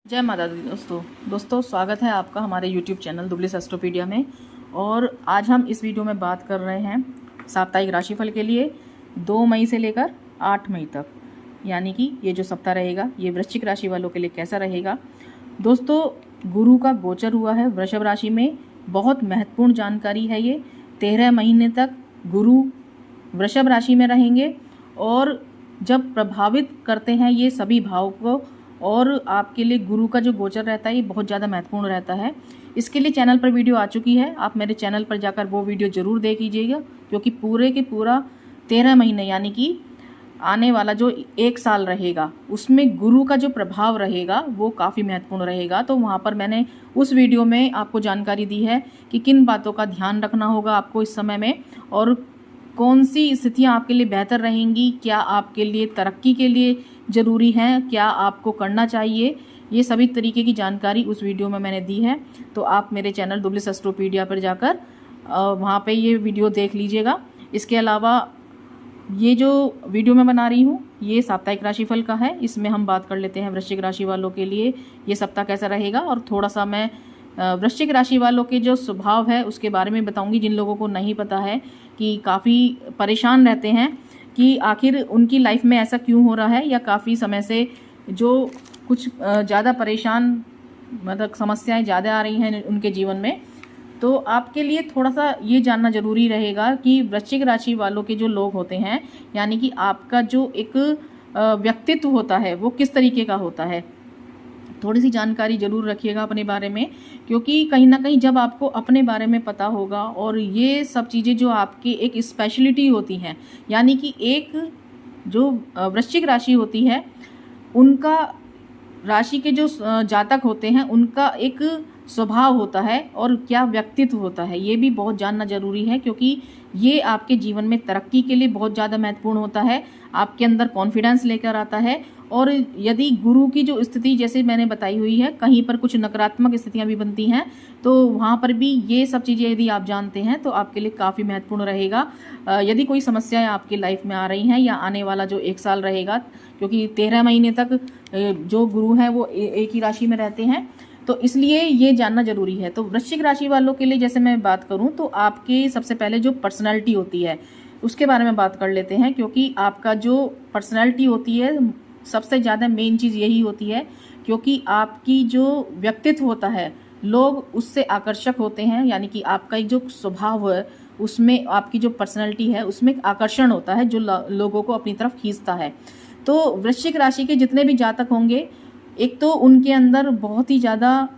जय माता दी दोस्तों स्वागत है आपका हमारे YouTube चैनल दुबली एस्ट्रोपीडिया में। और आज हम इस वीडियो में बात कर रहे हैं साप्ताहिक राशिफल के लिए 2 मई से लेकर 8 मई तक, यानी कि ये जो सप्ताह रहेगा ये वृश्चिक राशि वालों के लिए कैसा रहेगा। दोस्तों, गुरु का गोचर हुआ है वृषभ राशि में, बहुत महत्वपूर्ण जानकारी है ये। 13 महीने तक गुरु वृषभ राशि में रहेंगे और जब प्रभावित करते हैं ये सभी भाव को, और आपके लिए गुरु का जो गोचर रहता है ये बहुत ज़्यादा महत्वपूर्ण रहता है। इसके लिए चैनल पर वीडियो आ चुकी है, आप मेरे चैनल पर जाकर वो वीडियो ज़रूर देख लीजिएगा, क्योंकि पूरे के पूरा 13 महीने यानी कि आने वाला जो 1 साल रहेगा उसमें गुरु का जो प्रभाव रहेगा वो काफ़ी महत्वपूर्ण रहेगा। तो वहाँ पर मैंने उस वीडियो में आपको जानकारी दी है कि किन बातों का ध्यान रखना होगा आपको इस समय में, और कौन सी स्थितियाँ आपके लिए बेहतर रहेंगी, क्या आपके लिए तरक्की के लिए ज़रूरी हैं, क्या आपको करना चाहिए, ये सभी तरीके की जानकारी उस वीडियो में मैंने दी है। तो आप मेरे चैनल दुबली एस्ट्रोपीडिया पर जाकर वहाँ पे ये वीडियो देख लीजिएगा। इसके अलावा ये जो वीडियो मैं बना रही हूँ ये साप्ताहिक राशिफल का है, इसमें हम बात कर लेते हैं वृश्चिक राशि वालों के लिए ये सप्ताह कैसा रहेगा, और थोड़ा सा मैं वृश्चिक राशि वालों के जो स्वभाव है उसके बारे में बताऊंगी। जिन लोगों को नहीं पता है कि काफ़ी परेशान रहते हैं कि आखिर उनकी लाइफ में ऐसा क्यों हो रहा है, या काफ़ी समय से जो कुछ ज़्यादा परेशान मतलब समस्याएं ज़्यादा आ रही हैं उनके जीवन में, तो आपके लिए थोड़ा सा ये जानना ज़रूरी रहेगा कि वृश्चिक राशि वालों के जो लोग होते हैं, यानी कि आपका जो एक व्यक्तित्व होता है वो किस तरीके का होता है। थोड़ी सी जानकारी ज़रूर रखिएगा अपने बारे में, क्योंकि कहीं ना कहीं जब आपको अपने बारे में पता होगा और ये सब चीज़ें जो आपकी एक स्पेशलिटी होती हैं, यानी कि एक जो वृश्चिक राशि होती है उनका राशि के जो जातक होते हैं उनका एक स्वभाव होता है और क्या व्यक्तित्व होता है, ये भी बहुत जानना जरूरी है, क्योंकि ये आपके जीवन में तरक्की के लिए बहुत ज़्यादा महत्वपूर्ण होता है, आपके अंदर कॉन्फिडेंस लेकर आता है। और यदि गुरु की जो स्थिति जैसे मैंने बताई हुई है, कहीं पर कुछ नकारात्मक स्थितियां भी बनती हैं, तो वहाँ पर भी ये सब चीज़ें यदि आप जानते हैं तो आपके लिए काफ़ी महत्वपूर्ण रहेगा। यदि कोई समस्याएं आपकी लाइफ में आ रही हैं या आने वाला जो 1 साल रहेगा, क्योंकि 13 महीने तक जो गुरु हैं वो एक ही राशि में रहते हैं, तो इसलिए ये जानना जरूरी है। तो वृश्चिक राशि वालों के लिए जैसे मैं बात करूं तो आपके सबसे पहले जो पर्सनैलिटी होती है उसके बारे में बात कर लेते हैं, क्योंकि आपका जो पर्सनैलिटी होती है सबसे ज़्यादा मेन चीज़ यही होती है, क्योंकि आपकी जो व्यक्तित्व होता है लोग उससे आकर्षक होते हैं, यानी कि आपका एक जो स्वभाव है उसमें आपकी जो पर्सनैलिटी है उसमें एक आकर्षण होता है जो लोगों को अपनी तरफ खींचता है। तो वृश्चिक राशि के जितने भी जातक होंगे, एक तो उनके अंदर बहुत ही ज़्यादा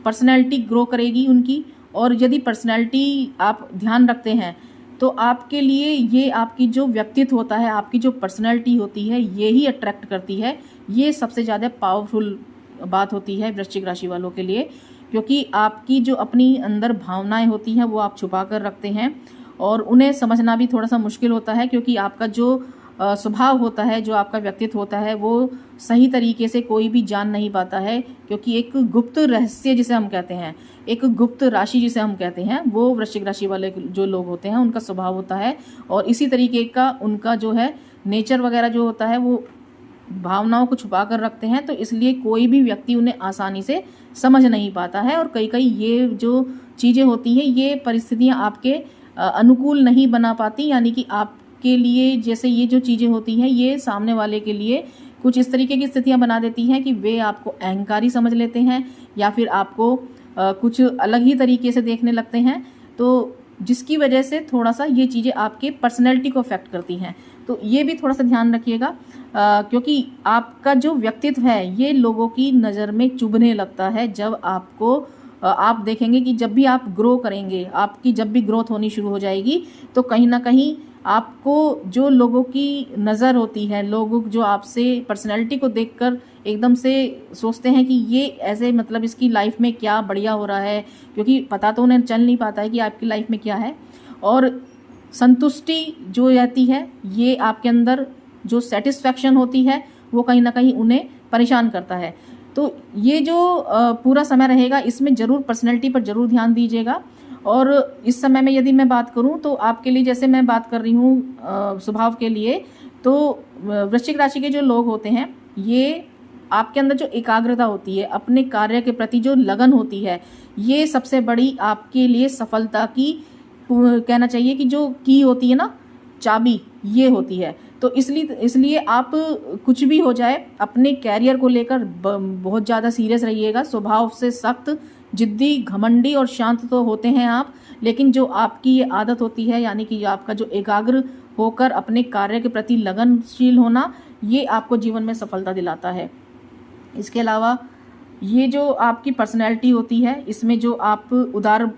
पर्सनैलिटी ग्रो करेगी उनकी, और यदि पर्सनैलिटी आप ध्यान रखते हैं तो आपके लिए ये आपकी जो व्यक्तित्व होता है, आपकी जो पर्सनैलिटी होती है ये ही अट्रैक्ट करती है। ये सबसे ज़्यादा पावरफुल बात होती है वृश्चिक राशि वालों के लिए, क्योंकि आपकी जो अपनी अंदर भावनाएं होती हैं वो आप छुपा कर रखते हैं और उन्हें समझना भी थोड़ा सा मुश्किल होता है, क्योंकि आपका जो स्वभाव होता है, जो आपका व्यक्तित्व होता है वो सही तरीके से कोई भी जान नहीं पाता है, क्योंकि एक गुप्त रहस्य जिसे हम कहते हैं, एक गुप्त राशि जिसे हम कहते हैं, वो वृश्चिक राशि वाले जो लोग होते हैं उनका स्वभाव होता है। और इसी तरीके का उनका जो है नेचर वगैरह जो होता है वो भावनाओं को छुपा कर रखते हैं, तो इसलिए कोई भी व्यक्ति उन्हें आसानी से समझ नहीं पाता है। और कई कई ये जो चीज़ें होती हैं ये परिस्थितियाँ आपके अनुकूल नहीं बना पाती, यानी कि आप के लिए जैसे ये जो चीज़ें होती हैं ये सामने वाले के लिए कुछ इस तरीके की स्थितियां बना देती हैं कि वे आपको अहंकारी समझ लेते हैं, या फिर आपको कुछ अलग ही तरीके से देखने लगते हैं, तो जिसकी वजह से थोड़ा सा ये चीज़ें आपके पर्सनैलिटी को अफेक्ट करती हैं। तो ये भी थोड़ा सा ध्यान रखिएगा, क्योंकि आपका जो व्यक्तित्व है ये लोगों की नज़र में चुभने लगता है। जब आपको आप देखेंगे कि जब भी आप ग्रो करेंगे, आपकी जब भी ग्रोथ होनी शुरू हो जाएगी, तो कहीं ना कहीं आपको जो लोगों की नज़र होती है, लोग जो आपसे पर्सनैलिटी को देखकर एकदम से सोचते हैं कि ये ऐसे मतलब इसकी लाइफ में क्या बढ़िया हो रहा है, क्योंकि पता तो उन्हें चल नहीं पाता है कि आपकी लाइफ में क्या है। और संतुष्टि जो रहती है ये आपके अंदर जो सेटिस्फैक्शन होती है वो कहीं ना कहीं उन्हें परेशान करता है। तो ये जो पूरा समय रहेगा इसमें ज़रूर पर्सनैलिटी पर ज़रूर ध्यान दीजिएगा। और इस समय में यदि मैं बात करूं तो आपके लिए जैसे मैं बात कर रही हूं स्वभाव के लिए, तो वृश्चिक राशि के जो लोग होते हैं ये आपके अंदर जो एकाग्रता होती है, अपने कार्य के प्रति जो लगन होती है, ये सबसे बड़ी आपके लिए सफलता की कहना चाहिए कि जो की होती है ना, चाबी, ये होती है। तो इसलिए आप कुछ भी हो जाए अपने कैरियर को लेकर बहुत ज़्यादा सीरियस रहिएगा। स्वभाव से सख्त, जिद्दी, घमंडी और शांत तो होते हैं आप, लेकिन जो आपकी ये आदत होती है, यानी कि आपका जो एकाग्र होकर अपने कार्य के प्रति लगनशील होना, ये आपको जीवन में सफलता दिलाता है। इसके अलावा ये जो आपकी पर्सनैलिटी होती है, इसमें जो आप उदार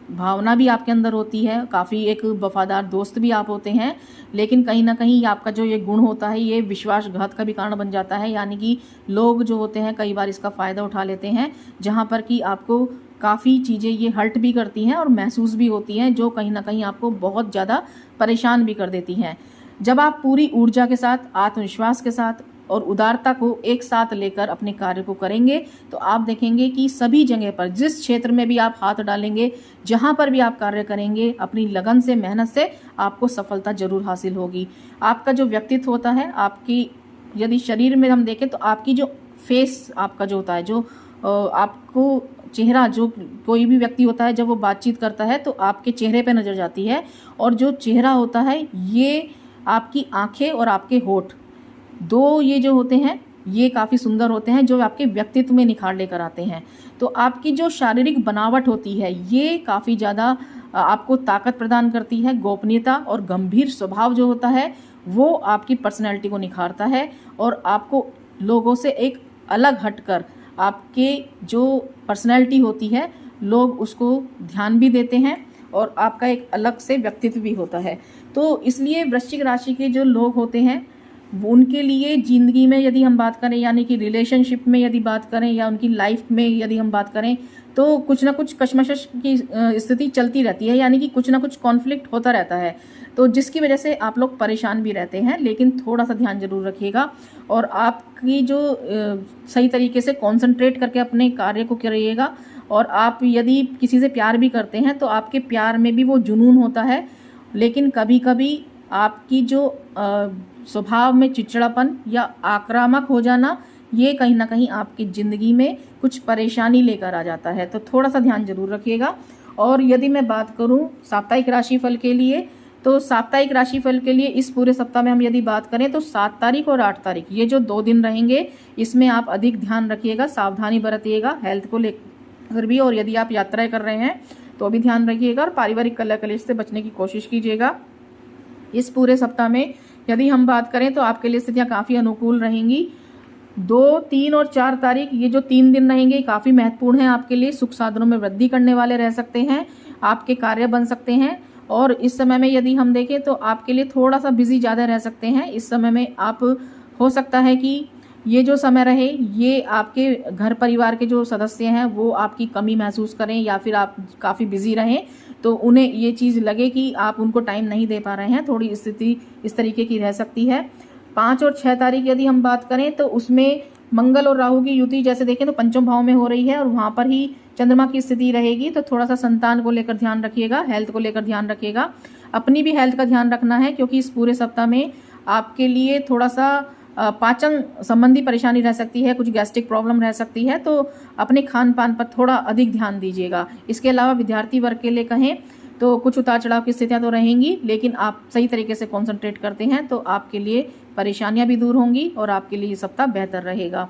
भावना भी आपके अंदर होती है, काफ़ी एक वफादार दोस्त भी आप होते हैं, लेकिन कहीं ना कहीं आपका जो ये गुण होता है, ये विश्वासघात का भी कारण बन जाता है। यानी कि लोग जो होते हैं कई बार इसका फ़ायदा उठा लेते हैं, जहाँ पर कि आपको काफ़ी चीज़ें ये हर्ट भी करती हैं और महसूस भी होती हैं, जो कहीं ना कहीं आपको बहुत ज़्यादा परेशान भी कर देती हैं। जब आप पूरी ऊर्जा के साथ, आत्मविश्वास के साथ और उदारता को एक साथ लेकर अपने कार्य को करेंगे, तो आप देखेंगे कि सभी जगह पर, जिस क्षेत्र में भी आप हाथ डालेंगे, जहां पर भी आप कार्य करेंगे, अपनी लगन से, मेहनत से आपको सफलता जरूर हासिल होगी। आपका जो व्यक्तित्व होता है, आपकी यदि शरीर में हम देखें तो आपकी जो फेस आपका जो होता है, जो आपको चेहरा, जो कोई भी व्यक्ति होता है जब वो बातचीत करता है तो आपके चेहरे पे नजर जाती है, और जो चेहरा होता है ये आपकी आंखें और आपके होठ, दो ये जो होते हैं ये काफ़ी सुंदर होते हैं, जो आपके व्यक्तित्व में निखार लेकर आते हैं। तो आपकी जो शारीरिक बनावट होती है, ये काफ़ी ज़्यादा आपको ताकत प्रदान करती है। गोपनीयता और गंभीर स्वभाव जो होता है वो आपकी पर्सनैलिटी को निखारता है, और आपको लोगों से एक अलग हटकर आपके जो पर्सनैलिटी होती है, लोग उसको ध्यान भी देते हैं, और आपका एक अलग से व्यक्तित्व भी होता है। तो इसलिए वृश्चिक राशि के जो लोग होते हैं, उनके लिए ज़िंदगी में यदि हम बात करें, यानी कि रिलेशनशिप में यदि बात करें, या उनकी लाइफ में यदि हम बात करें, तो कुछ ना कुछ कशमकश की स्थिति चलती रहती है, यानी कि कुछ ना कुछ कॉन्फ्लिक्ट होता रहता है, तो जिसकी वजह से आप लोग परेशान भी रहते हैं। लेकिन थोड़ा सा ध्यान जरूर रखिएगा, और आपकी जो सही तरीके से कॉन्सेंट्रेट करके अपने कार्य को करिएगा। और आप यदि किसी से प्यार भी करते हैं तो आपके प्यार में भी वो जुनून होता है, लेकिन कभी कभी आपकी जो स्वभाव में चिड़चिड़ापन या आक्रामक हो जाना, ये कहीं ना कहीं आपकी ज़िंदगी में कुछ परेशानी लेकर आ जाता है। तो थोड़ा सा ध्यान जरूर रखिएगा। और यदि मैं बात करूं साप्ताहिक राशिफल के लिए, तो साप्ताहिक राशिफल के लिए इस पूरे सप्ताह में हम यदि बात करें तो 7 तारीख और 8 तारीख, ये जो 2 दिन रहेंगे, इसमें आप अधिक ध्यान रखिएगा, सावधानी बरतिएगा हेल्थ को लेकर भी, और यदि आप यात्राएं कर रहे हैं तो भी ध्यान रखिएगा, और पारिवारिक कलह कलेश से बचने की कोशिश कीजिएगा। इस पूरे सप्ताह में यदि हम बात करें तो आपके लिए स्थितियाँ काफ़ी अनुकूल रहेंगी। 2, 3 और 4 तारीख, ये जो 3 दिन रहेंगे काफ़ी महत्वपूर्ण हैं आपके लिए। सुख साधनों में वृद्धि करने वाले रह सकते हैं, आपके कार्य बन सकते हैं, और इस समय में यदि हम देखें तो आपके लिए थोड़ा सा बिजी ज़्यादा रह सकते हैं। इस समय में आप, हो सकता है कि ये जो समय रहे, ये आपके घर परिवार के जो सदस्य हैं वो आपकी कमी महसूस करें, या फिर आप काफ़ी बिजी रहें तो उन्हें ये चीज़ लगे कि आप उनको टाइम नहीं दे पा रहे हैं। थोड़ी स्थिति इस तरीके की रह सकती है। 5 और 6 तारीख यदि हम बात करें तो उसमें मंगल और राहु की युति जैसे देखें तो पंचम भाव में हो रही है, और वहाँ पर ही चंद्रमा की स्थिति रहेगी। तो थोड़ा सा संतान को लेकर ध्यान रखिएगा, हेल्थ को लेकर ध्यान रखिएगा, अपनी भी हेल्थ का ध्यान रखना है, क्योंकि इस पूरे सप्ताह में आपके लिए थोड़ा सा पाचन संबंधी परेशानी रह सकती है, कुछ गैस्ट्रिक प्रॉब्लम रह सकती है, तो अपने खान पान पर थोड़ा अधिक ध्यान दीजिएगा। इसके अलावा विद्यार्थी वर्ग के लिए कहें तो कुछ उतार चढ़ाव की स्थितियां तो रहेंगी, लेकिन आप सही तरीके से कंसंट्रेट करते हैं तो आपके लिए परेशानियां भी दूर होंगी और आपके लिए ये सप्ताह बेहतर रहेगा।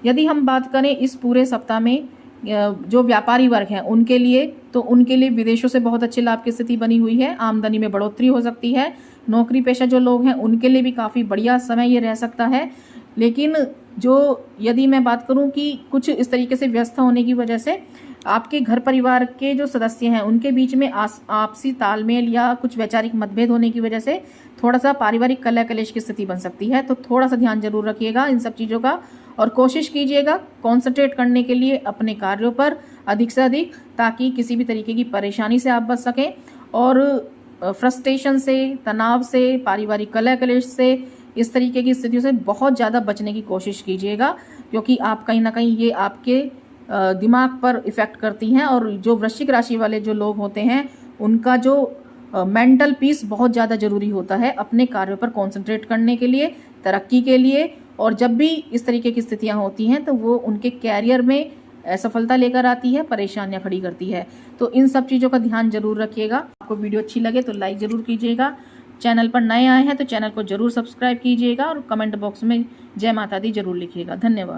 यदि हम बात करें इस पूरे सप्ताह में जो व्यापारी वर्ग हैं उनके लिए, तो उनके लिए विदेशों से बहुत अच्छे लाभ की स्थिति बनी हुई है, आमदनी में बढ़ोतरी हो सकती है। नौकरी पेशा जो लोग हैं उनके लिए भी काफ़ी बढ़िया समय ये रह सकता है। लेकिन जो यदि मैं बात करूं कि कुछ इस तरीके से व्यस्त होने की वजह से आपके घर परिवार के जो सदस्य हैं उनके बीच में आपसी तालमेल या कुछ वैचारिक मतभेद होने की वजह से थोड़ा सा पारिवारिक कलह कलेश की स्थिति बन सकती है। तो थोड़ा सा ध्यान जरूर रखिएगा इन सब चीज़ों का, और कोशिश कीजिएगा कॉन्सेंट्रेट करने के लिए अपने कार्यों पर अधिक से अधिक, ताकि किसी भी तरीके की परेशानी से आप बच सकें, और फ्रस्ट्रेशन से, तनाव से, पारिवारिक कलह कलेश से, इस तरीके की स्थितियों से बहुत ज़्यादा बचने की कोशिश कीजिएगा, क्योंकि आप कहीं ना कहीं ये आपके दिमाग पर इफ़ेक्ट करती हैं। और जो वृश्चिक राशि वाले जो लोग होते हैं उनका जो मेंटल पीस बहुत ज़्यादा ज़रूरी होता है अपने कार्यों पर कंसंट्रेट करने के लिए, तरक्की के लिए और जब भी इस तरीके की स्थितियां होती हैं तो वो उनके कैरियर में असफलता लेकर आती है, परेशानियां खड़ी करती है। तो इन सब चीज़ों का ध्यान जरूर रखिएगा। आपको वीडियो अच्छी लगे तो लाइक ज़रूर कीजिएगा। चैनल पर नए आए हैं तो चैनल को जरूर सब्सक्राइब कीजिएगा और कमेंट बॉक्स में जय माता दी जरूर लिखिएगा। धन्यवाद।